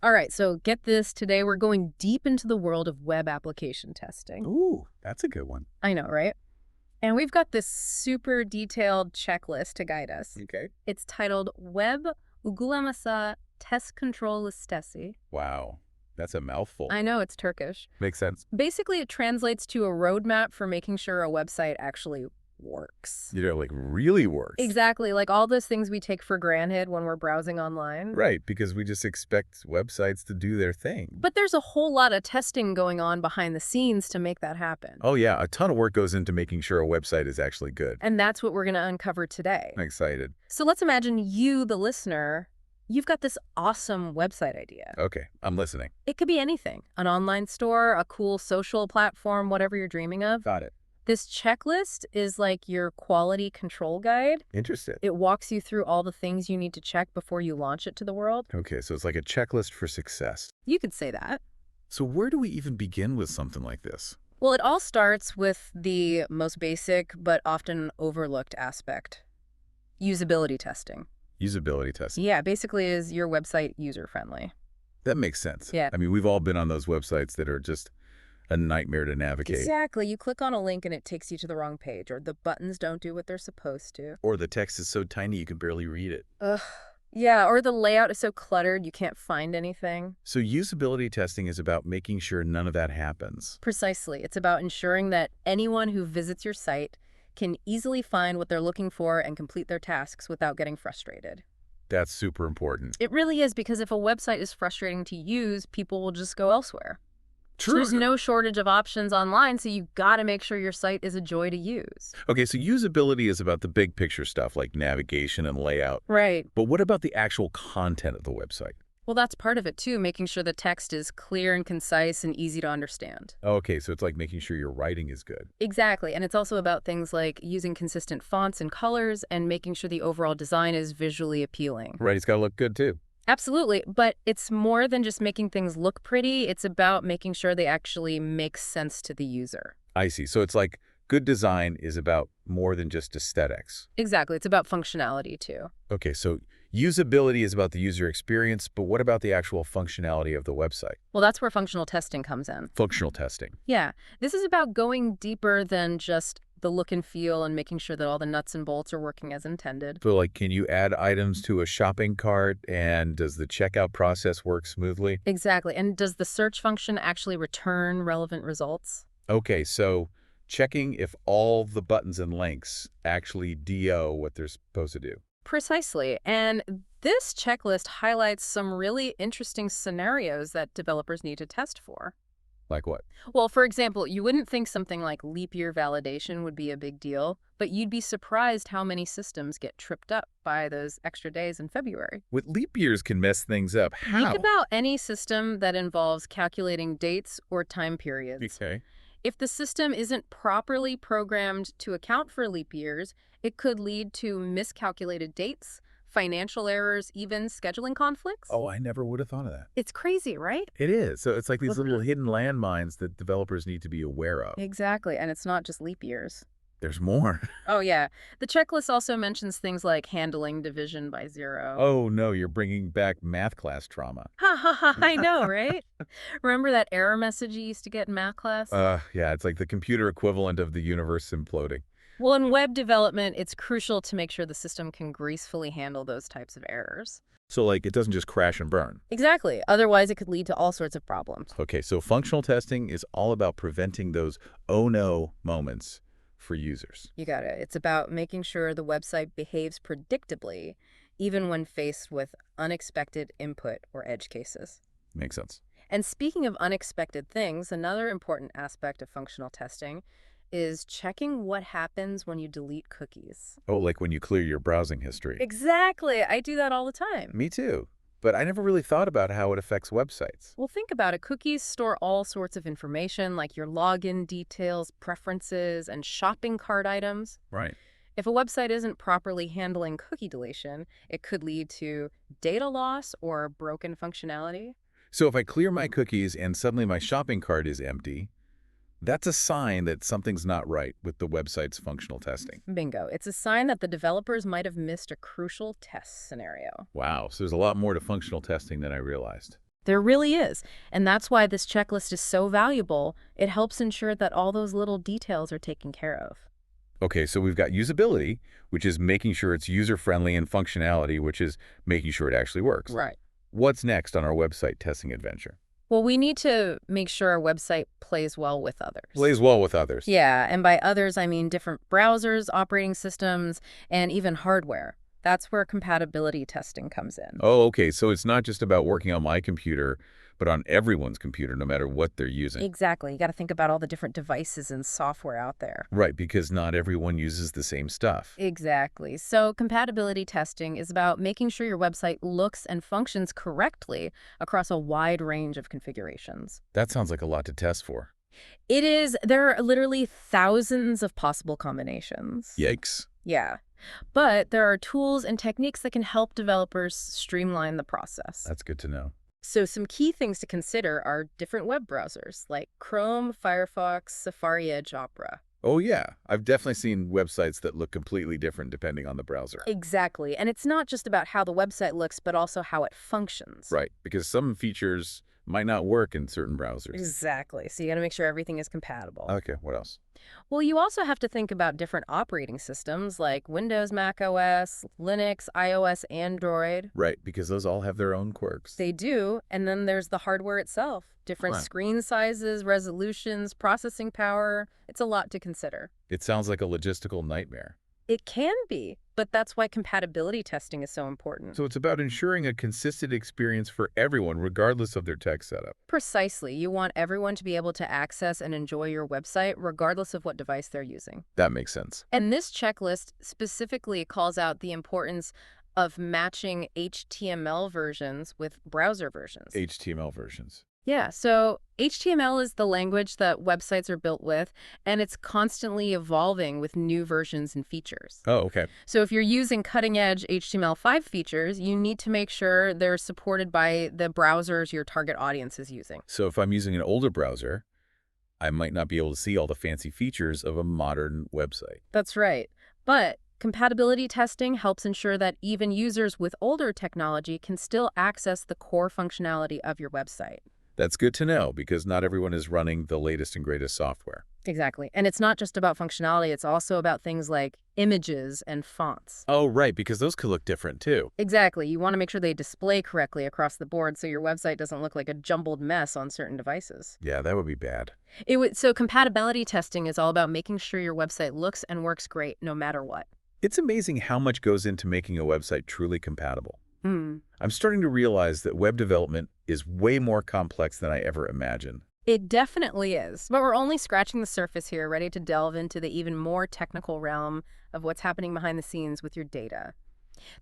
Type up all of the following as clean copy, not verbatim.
All right, so get this. Today we're going deep into the world of web application testing. Ooh, that's a good one. I know, right? And we've got this super detailed checklist to guide us. Okay. It's titled Web Uygulaması Test Control Listesi. Wow. That's a mouthful. I know it's Turkish. Makes sense. Basically, it translates to a roadmap for making sure a website actually works. Like really works. Exactly, like all those things we take for granted when we're browsing online. Right, because we just expect websites to do their thing. But there's a whole lot of testing going on behind the scenes to make that happen. Oh yeah, a ton of work goes into making sure a website is actually good. And that's what we're going to uncover today. I'm excited. So let's imagine you, the listener, you've got this awesome website idea. Okay, I'm listening. It could be anything, an online store, a cool social platform, whatever you're dreaming of. Got it. This checklist is like your quality control guide. Interested. It walks you through all the things you need to check before you launch it to the world. Okay, so it's like a checklist for success. You could say that. So where do we even begin with something like this? Well, it all starts with the most basic but often overlooked aspect, usability testing. Usability testing. Yeah, basically is your website user-friendly. That makes sense. Yeah. I mean, we've all been on those websites that are just a nightmare to navigate. Exactly. You click on a link and it takes you to the wrong page, or the buttons don't do what they're supposed to. Or the text is so tiny you can barely read it. Ugh. Yeah, or the layout is so cluttered you can't find anything. So usability testing is about making sure none of that happens. Precisely. It's about ensuring that anyone who visits your site can easily find what they're looking for and complete their tasks without getting frustrated. That's super important. It really is, because if a website is frustrating to use, people will just go elsewhere. So True. there's no shortage of options online, so you got to make sure your site is a joy to use. Okay, so usability is about the big picture stuff like navigation and layout. Right. But what about the actual content of the website? Well, that's part of it too, making sure the text is clear and concise and easy to understand. Okay, so it's like making sure your writing is good. Exactly. And it's also about things like using consistent fonts and colors and making sure the overall design is visually appealing. Right, it's got to look good too. Absolutely. But it's more than just making things look pretty. It's about making sure they actually make sense to the user. I see. So it's like good design is about more than just aesthetics. Exactly. It's about functionality too. Okay, so usability is about the user experience, but what about the actual functionality of the website? Well, that's where functional testing comes in. Functional testing. Yeah. This is about going deeper than just the look and feel and making sure that all the nuts and bolts are working as intended. So like, can you add items to a shopping cart, and does the checkout process work smoothly? Exactly. And does the search function actually return relevant results? Okay, so checking if all the buttons and links actually do what they're supposed to do. Precisely. And this checklist highlights some really interesting scenarios that developers need to test for. Like what? Well, for example, you wouldn't think something like leap year validation would be a big deal, but you'd be surprised how many systems get tripped up by those extra days in February. With leap years can mess things up. How? Think about any system that involves calculating dates or time periods. Okay. If the system isn't properly programmed to account for leap years, it could lead to miscalculated dates, financial errors, even scheduling conflicts. Oh, I never would have thought of that. It's crazy, right? It is. So it's like these Look- little hidden landmines that developers need to be aware of. Exactly, and it's not just leap years. There's more. Oh, yeah. The checklist also mentions things like handling division by zero. Oh, no, you're bringing back math class trauma. Ha ha ha, I know, right? Remember that error message you used to get in math class? Yeah, it's like the computer equivalent of the universe imploding. Well, in web development, it's crucial to make sure the system can gracefully handle those types of errors. So, like, it doesn't just crash and burn. Exactly. Otherwise, it could lead to all sorts of problems. Okay, so functional testing is all about preventing those oh no moments for users. You got it. It's about making sure the website behaves predictably, even when faced with unexpected input or edge cases. Makes sense. And speaking of unexpected things, another important aspect of functional testing is checking what happens when you delete cookies. Oh, like when you clear your browsing history. Exactly. I do that all the time. Me too. But I never really thought about how it affects websites. Well, think about it. Cookies store all sorts of information like your login details, preferences, and shopping cart items. Right. If a website isn't properly handling cookie deletion, it could lead to data loss or broken functionality. So if I clear my cookies and suddenly my shopping cart is empty, that's a sign that something's not right with the website's functional testing. Bingo. It's a sign that the developers might have missed a crucial test scenario. Wow, so there's a lot more to functional testing than I realized. There really is. And that's why this checklist is so valuable. It helps ensure that all those little details are taken care of. Okay, so we've got usability, which is making sure it's user-friendly, and functionality, which is making sure it actually works. Right. What's next on our website testing adventure? Well, we need to make sure our website plays well with others. Plays well with others. Yeah, and by others, I mean different browsers, operating systems, and even hardware. That's where compatibility testing comes in. Oh, okay, so it's not just about working on my computer, but on everyone's computer, no matter what they're using. Exactly. You got to think about all the different devices and software out there. Right, because not everyone uses the same stuff. Exactly. So compatibility testing is about making sure your website looks and functions correctly across a wide range of configurations. That sounds like a lot to test for. It is, there are literally thousands of possible combinations. Yikes. Yeah. But there are tools and techniques that can help developers streamline the process. That's good to know. So some key things to consider are different web browsers like Chrome, Firefox, Safari, Edge, Opera. Oh, yeah. I've definitely seen websites that look completely different depending on the browser. Exactly. And it's not just about how the website looks, but also how it functions. Right, because some features might not work in certain browsers. Exactly. So you got to make sure everything is compatible. Okay, what else? Well, you also have to think about different operating systems like Windows, Mac OS, Linux, iOS, Android. Right, because those all have their own quirks. They do. And then there's the hardware itself. Different Right. screen sizes, resolutions, processing power. It's a lot to consider. It sounds like a logistical nightmare. It can be, but that's why compatibility testing is so important. So it's about ensuring a consistent experience for everyone, regardless of their tech setup. Precisely. You want everyone to be able to access and enjoy your website regardless of what device they're using. That makes sense. And this checklist specifically calls out the importance of matching HTML versions with browser versions. HTML versions. Yeah, so HTML is the language that websites are built with, and it's constantly evolving with new versions and features. Oh, okay. So if you're using cutting-edge HTML5 features, you need to make sure they're supported by the browsers your target audience is using. So if I'm using an older browser, I might not be able to see all the fancy features of a modern website. That's right. But compatibility testing helps ensure that even users with older technology can still access the core functionality of your website. That's good to know, because not everyone is running the latest and greatest software. Exactly. And it's not just about functionality, it's also about things like images and fonts. Oh, right, because those could look different too. Exactly. You want to make sure they display correctly across the board so your website doesn't look like a jumbled mess on certain devices. Yeah, that would be bad. So compatibility testing is all about making sure your website looks and works great no matter what. It's amazing how much goes into making a website truly compatible. Hmm. I'm starting to realize that web development is way more complex than I ever imagined. It definitely is. But we're only scratching the surface here, ready to delve into the even more technical realm of what's happening behind the scenes with your data.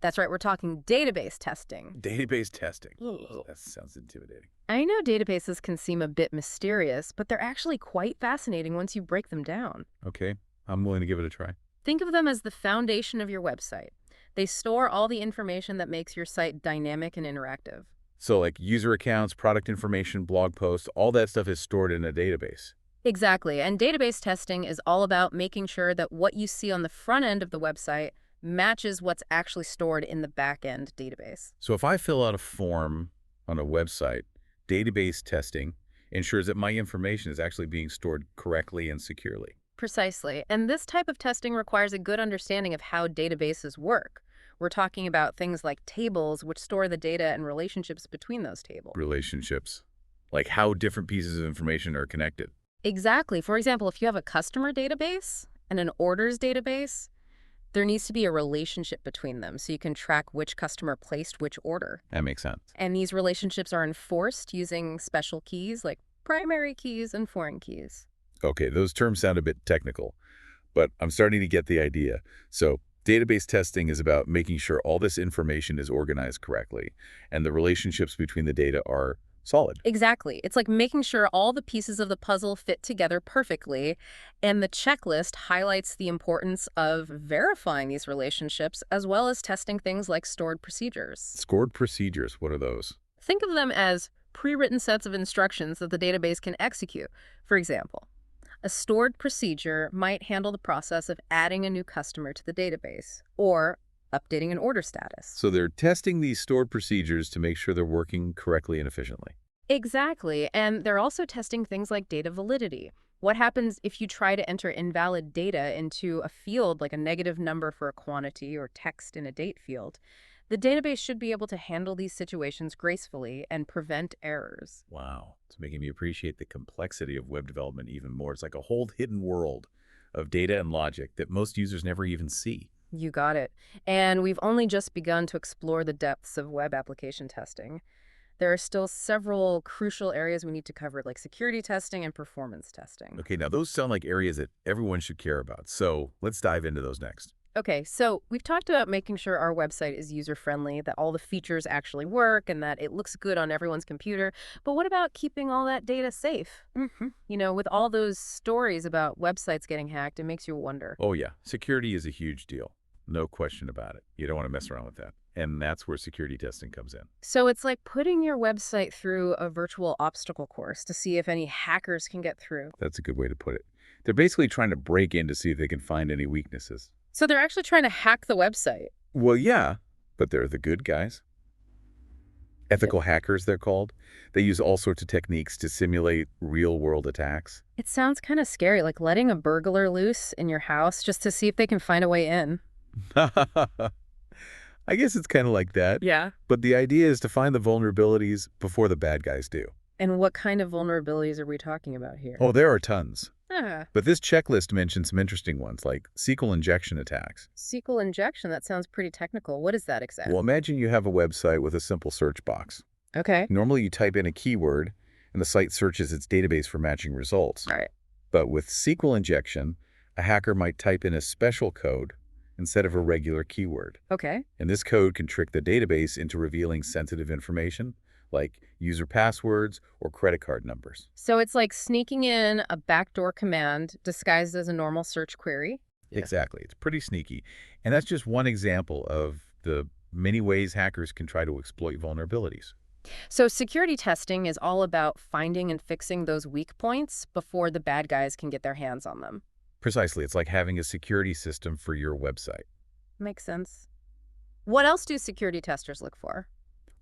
That's right, we're talking database testing. Database testing. Ugh. That sounds intimidating. I know databases can seem a bit mysterious, but they're actually quite fascinating once you break them down. Okay, I'm willing to give it a try. Think of them as the foundation of your website. They store all the information that makes your site dynamic and interactive. So like user accounts, product information, blog posts, all that stuff is stored in a database. Exactly, and database testing is all about making sure that what you see on the front end of the website matches what's actually stored in the back-end database. So if I fill out a form on a website, database testing ensures that my information is actually being stored correctly and securely. Precisely, and this type of testing requires a good understanding of how databases work. We're talking about things like tables, which store the data and relationships between those tables. Relationships, like how different pieces of information are connected. Exactly. For example, if you have a customer database and an orders database, there needs to be a relationship between them so you can track which customer placed which order. That makes sense. And these relationships are enforced using special keys like primary keys and foreign keys. Okay, those terms sound a bit technical, but I'm starting to get the idea. So database testing is about making sure all this information is organized correctly and the relationships between the data are solid. Exactly. It's like making sure all the pieces of the puzzle fit together perfectly, and the checklist highlights the importance of verifying these relationships as well as testing things like stored procedures. Stored procedures, what are those? Think of them as pre-written sets of instructions that the database can execute. For example, a stored procedure might handle the process of adding a new customer to the database, or updating an order status. So they're testing these stored procedures to make sure they're working correctly and efficiently. Exactly. And they're also testing things like data validity. What happens if you try to enter invalid data into a field like a negative number for a quantity or text in a date field? The database should be able to handle these situations gracefully and prevent errors. Wow. It's making me appreciate the complexity of web development even more. It's like a whole hidden world of data and logic that most users never even see. You got it. And we've only just begun to explore the depths of web application testing. There are still several crucial areas we need to cover, like security testing and performance testing. Okay, now those sound like areas that everyone should care about. So let's dive into those next. Okay, so we've talked about making sure our website is user-friendly, that all the features actually work, and that it looks good on everyone's computer. But what about keeping all that data safe? With all those stories about websites getting hacked, it makes you wonder. Oh yeah, security is a huge deal. No question about it. You don't want to mess around with that. And that's where security testing comes in. So it's like putting your website through a virtual obstacle course to see if any hackers can get through. That's a good way to put it. They're basically trying to break in to see if they can find any weaknesses. So they're actually trying to hack the website. Well, yeah, but they're the good guys. Ethical hackers, they're called. They use all sorts of techniques to simulate real-world attacks. It sounds kind of scary, like letting a burglar loose in your house just to see if they can find a way in. I guess it's kind of like that. Yeah. But the idea is to find the vulnerabilities before the bad guys do. And what kind of vulnerabilities are we talking about here? Oh, there are tons. Ah, But this checklist mentions some interesting ones, like SQL injection attacks. SQL injection, that sounds pretty technical. What is that exactly? Well, imagine you have a website with a simple search box. Okay. Normally, you type in a keyword, and the site searches its database for matching results. All right. But with SQL injection, a hacker might type in a special code instead of a regular keyword. Okay. And this code can trick the database into revealing sensitive information, like user passwords or credit card numbers. So it's like sneaking in a backdoor command disguised as a normal search query. Yeah. Exactly. It's pretty sneaky. And that's just one example of the many ways hackers can try to exploit vulnerabilities. So security testing is all about finding and fixing those weak points before the bad guys can get their hands on them. Precisely. It's like having a security system for your website. Makes sense. What else do security testers look for?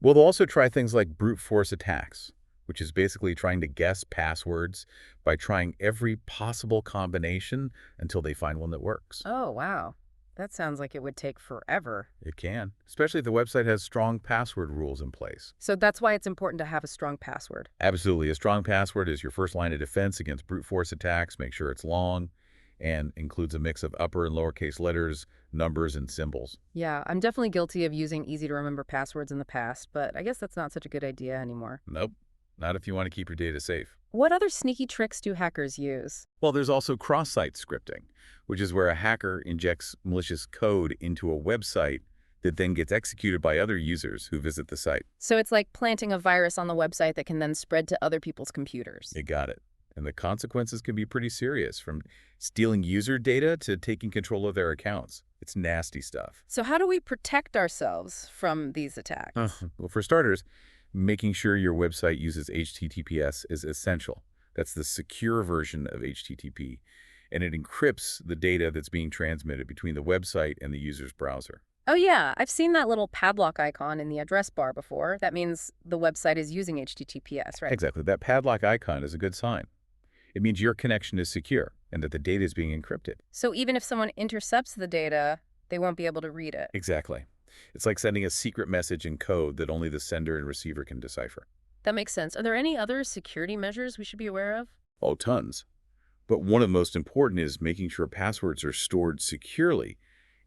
Well, they'll also try things like brute force attacks, which is basically trying to guess passwords by trying every possible combination until they find one that works. Oh, wow. That sounds like it would take forever. It can, especially if the website has strong password rules in place. So that's why it's important to have a strong password. Absolutely. A strong password is your first line of defense against brute force attacks. Make sure it's long and includes a mix of upper and lowercase letters, numbers, and symbols. Yeah, I'm definitely guilty of using easy-to-remember passwords in the past, but I guess that's not such a good idea anymore. Nope, not if you want to keep your data safe. What other sneaky tricks do hackers use? Well, there's also cross-site scripting, which is where a hacker injects malicious code into a website that then gets executed by other users who visit the site. So it's like planting a virus on the website that can then spread to other people's computers. You got it. And the consequences can be pretty serious, from stealing user data to taking control of their accounts. It's nasty stuff. So how do we protect ourselves from these attacks? Well, for starters, making sure your website uses HTTPS is essential. That's the secure version of HTTP, and it encrypts the data that's being transmitted between the website and the user's browser. Oh yeah, I've seen that little padlock icon in the address bar before. That means the website is using HTTPS, right? Exactly. That padlock icon is a good sign. It means your connection is secure and that the data is being encrypted. So even if someone intercepts the data, they won't be able to read it. Exactly. It's like sending a secret message in code that only the sender and receiver can decipher. That makes sense. Are there any other security measures we should be aware of? Oh, tons. But one of the most important is making sure passwords are stored securely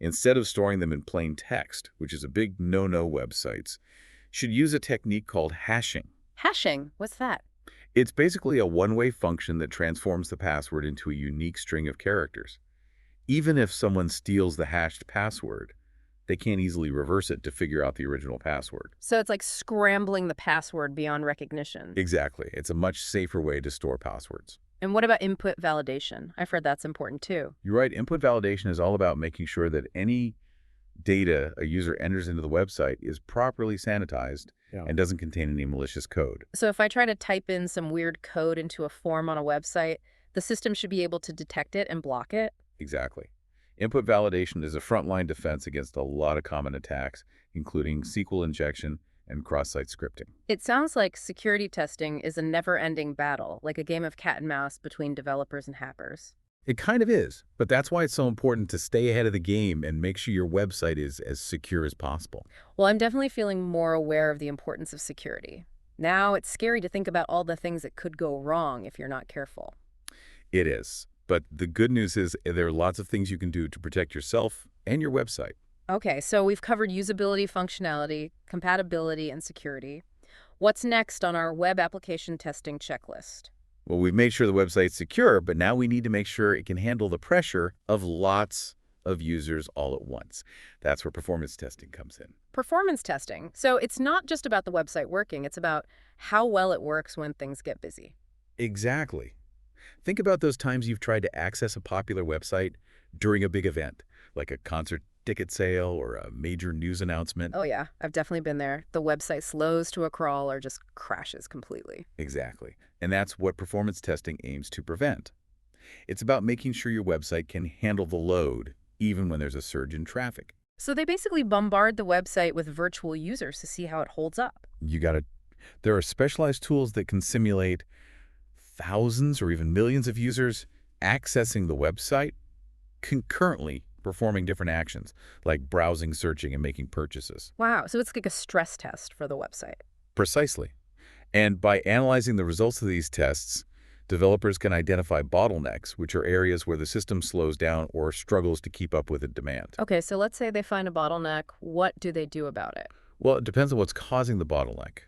instead of storing them in plain text, which is a big no-no. Websites should use a technique called hashing. Hashing, what's that? It's basically a one-way function that transforms the password into a unique string of characters. Even if someone steals the hashed password, they can't easily reverse it to figure out the original password. So it's like scrambling the password beyond recognition. Exactly. It's a much safer way to store passwords. And what about input validation? I've heard that's important too. You're right. Input validation is all about making sure that any data a user enters into the website is properly sanitized and doesn't contain any malicious code. So if I try to type in some weird code into a form on a website, the system should be able to detect it and block it? Exactly. Input validation is a frontline defense against a lot of common attacks, including SQL injection and cross-site scripting. It sounds like security testing is a never-ending battle, like a game of cat and mouse between developers and hackers. It kind of is, but that's why it's so important to stay ahead of the game and make sure your website is as secure as possible. Well, I'm definitely feeling more aware of the importance of security. Now it's scary to think about all the things that could go wrong if you're not careful. It is. But the good news is there are lots of things you can do to protect yourself and your website. Okay, so we've covered usability, functionality, compatibility, and security. What's next on our web application testing checklist? Well, we've made sure the website's secure, but now we need to make sure it can handle the pressure of lots of users all at once. That's where performance testing comes in. Performance testing. So it's not just about the website working, it's about how well it works when things get busy. Exactly. Think about those times you've tried to access a popular website during a big event, like a concert ticket sale or a major news announcement. Oh yeah, I've definitely been there. The website slows to a crawl or just crashes completely. Exactly. And that's what performance testing aims to prevent. It's about making sure your website can handle the load, even when there's a surge in traffic. So they basically bombard the website with virtual users to see how it holds up. You gotta, there are specialized tools that can simulate thousands or even millions of users accessing the website concurrently performing different actions, like browsing, searching, and making purchases. Wow, so it's like a stress test for the website. Precisely. And by analyzing the results of these tests, developers can identify bottlenecks, which are areas where the system slows down or struggles to keep up with the demand. Okay, so let's say they find a bottleneck. What do they do about it? Well, it depends on what's causing the bottleneck.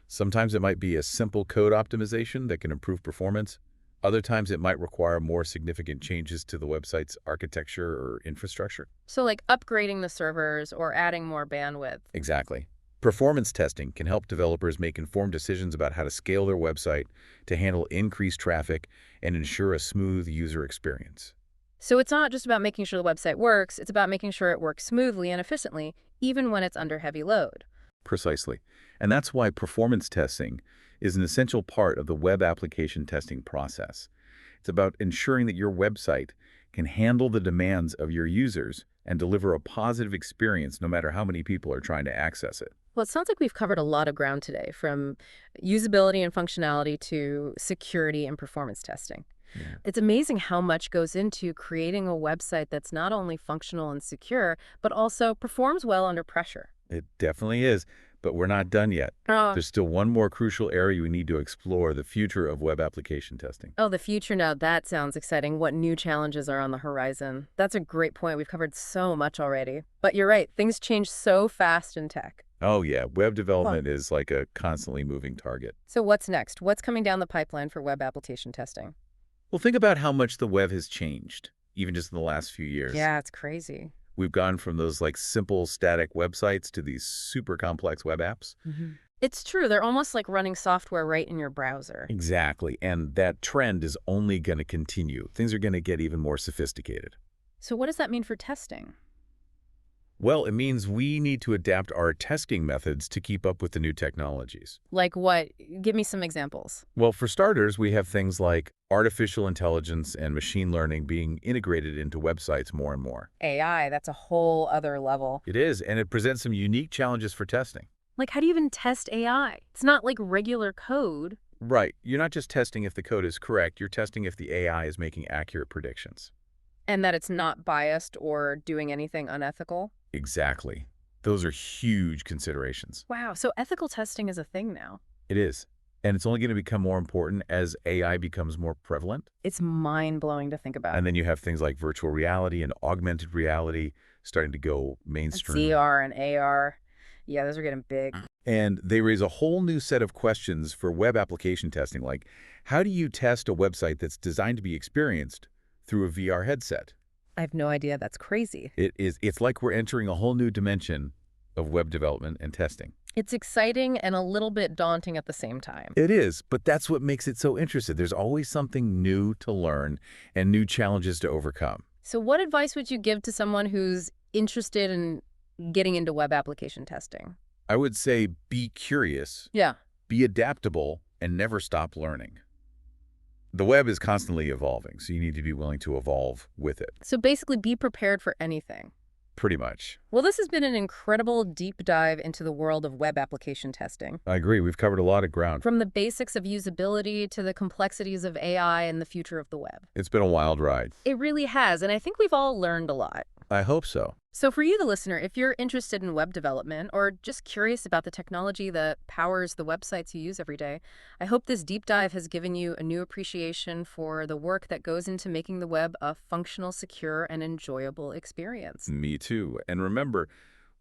Sometimes it might be a simple code optimization that can improve performance. Other times it might require more significant changes to the website's architecture or infrastructure. So like upgrading the servers or adding more bandwidth. Exactly. Performance testing can help developers make informed decisions about how to scale their website to handle increased traffic and ensure a smooth user experience. So it's not just about making sure the website works, it's about making sure it works smoothly and efficiently, even when it's under heavy load. Precisely. And that's why performance testing is an essential part of the web application testing process. It's about ensuring that your website can handle the demands of your users and deliver a positive experience no matter how many people are trying to access it. Well, it sounds like we've covered a lot of ground today, from usability and functionality to security and performance testing. Yeah. It's amazing how much goes into creating a website that's not only functional and secure, but also performs well under pressure. It definitely is, but we're not done yet. There's still one more crucial area we need to explore, the future of web application testing. Oh, the future now. That sounds exciting. What new challenges are on the horizon? That's a great point. We've covered so much already. But you're right. Things change so fast in tech. Oh yeah, web development is like a constantly moving target. So what's next? What's coming down the pipeline for web application testing? Well, think about how much the web has changed, even just in the last few years. Yeah, it's crazy. We've gone from those like simple static websites to these super complex web apps. It's true. They're almost like running software right in your browser. Exactly. And that trend is only going to continue. Things are going to get even more sophisticated. So what does that mean for testing? Well, it means we need to adapt our testing methods to keep up with the new technologies. Like what? Give me some examples. Well, for starters, we have things like artificial intelligence and machine learning being integrated into websites more and more. AI, that's a whole other level. It is, and it presents some unique challenges for testing. Like, how do you even test AI? It's not like regular code. Right. You're not just testing if the code is correct, you're testing if the AI is making accurate predictions. And that it's not biased or doing anything unethical. Exactly. Those are huge considerations. Wow, so ethical testing is a thing now. It is. And it's only going to become more important as AI becomes more prevalent. It's mind-blowing to think about. And then you have things like virtual reality and augmented reality starting to go mainstream. ZR and AR. Yeah, those are getting big. And they raise a whole new set of questions for web application testing, like how do you test a website that's designed to be experienced through a VR headset? I have no idea. That's crazy. It's like we're entering a whole new dimension of web development and testing. It's exciting and a little bit daunting at the same time. It is, but that's what makes it so interesting. There's always something new to learn and new challenges to overcome. So what advice would you give to someone who's interested in getting into web application testing? I would say be curious, Yeah. be adaptable, and never stop learning. The web is constantly evolving, so you need to be willing to evolve with it, So basically, be prepared for anything. pretty much. Well, this has been an incredible deep dive into the world of web application testing. I agree. We've covered a lot of ground. From the basics of usability to the complexities of AI and the future of the web. It's been a wild ride. It really has, and I think we've all learned a lot. I hope so. So for you, the listener, if you're interested in web development or just curious about the technology that powers the websites you use every day, I hope this deep dive has given you a new appreciation for the work that goes into making the web a functional, secure, and enjoyable experience. Me too. And remember,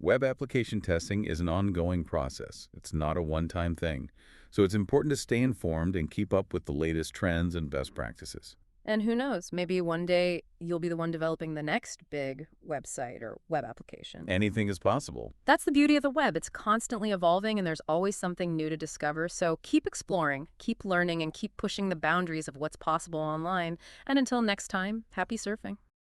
web application testing is an ongoing process. It's not a one-time thing. So it's important to stay informed and keep up with the latest trends and best practices. And who knows, maybe one day you'll be the one developing the next big website or web application. Anything is possible. That's the beauty of the web. It's constantly evolving and there's always something new to discover. So keep exploring, keep learning, and keep pushing the boundaries of what's possible online. And until next time, happy surfing.